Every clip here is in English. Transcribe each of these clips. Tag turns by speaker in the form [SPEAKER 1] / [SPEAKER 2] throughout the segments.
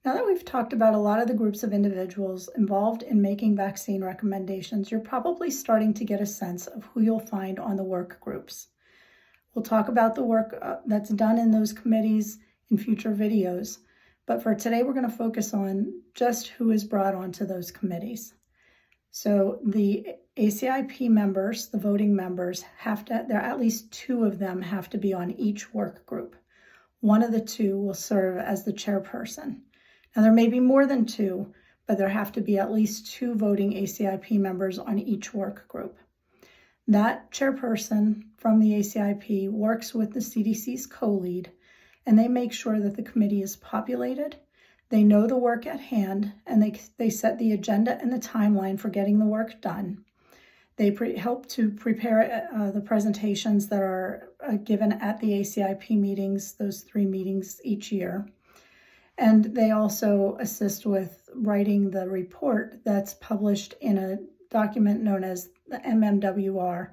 [SPEAKER 1] Now that we've talked about a lot of the groups of individuals involved in making vaccine recommendations, you're probably starting to get a sense of who you'll find on the work groups. We'll talk about the work that's done in those committees in future videos, but for today we're going to focus on just who is brought onto those committees. So the ACIP members, the voting members, at least 2 of them have to be on each work group. One of the 2 will serve as the chairperson. Now, there may be more than 2, but there have to be at least 2 voting ACIP members on each work group. That chairperson from the ACIP works with the CDC's co-lead, and they make sure that the committee is populated, they know the work at hand, and they set the agenda and the timeline for getting the work done. They help to prepare the presentations that are given at the ACIP meetings, those 3 meetings each year. And they also assist with writing the report that's published in a document known as the MMWR,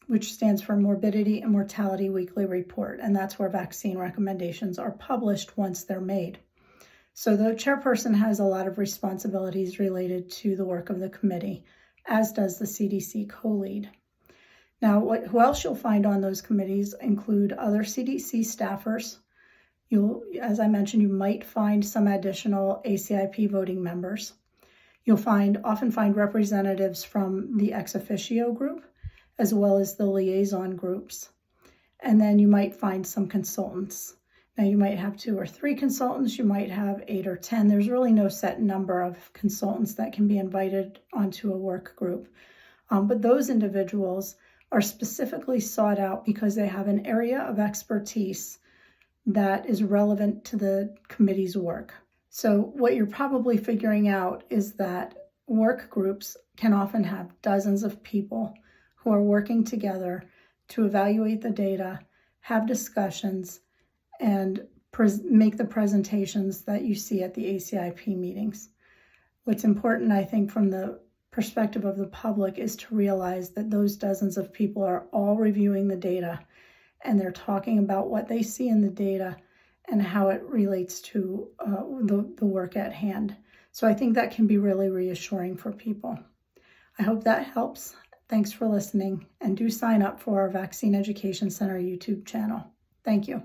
[SPEAKER 1] which stands for Morbidity and Mortality Weekly Report. And that's where vaccine recommendations are published once they're made. So the chairperson has a lot of responsibilities related to the work of the committee, as does the CDC co-lead. Now, who else you'll find on those committees include other CDC staffers. As I mentioned, you might find some additional ACIP voting members. You'll often find representatives from the ex officio group, as well as the liaison groups. And then you might find some consultants. Now, you might have 2 or 3 consultants, you might have 8 or 10. There's really no set number of consultants that can be invited onto a work group. But those individuals are specifically sought out because they have an area of expertise that is relevant to the committee's work. So what you're probably figuring out is that work groups can often have dozens of people who are working together to evaluate the data, have discussions, and make the presentations that you see at the ACIP meetings. What's important, I think, from the perspective of the public is to realize that those dozens of people are all reviewing the data, and they're talking about what they see in the data and how it relates to the work at hand. So I think that can be really reassuring for people. I hope that helps. Thanks for listening, and do sign up for our Vaccine Education Center YouTube channel. Thank you.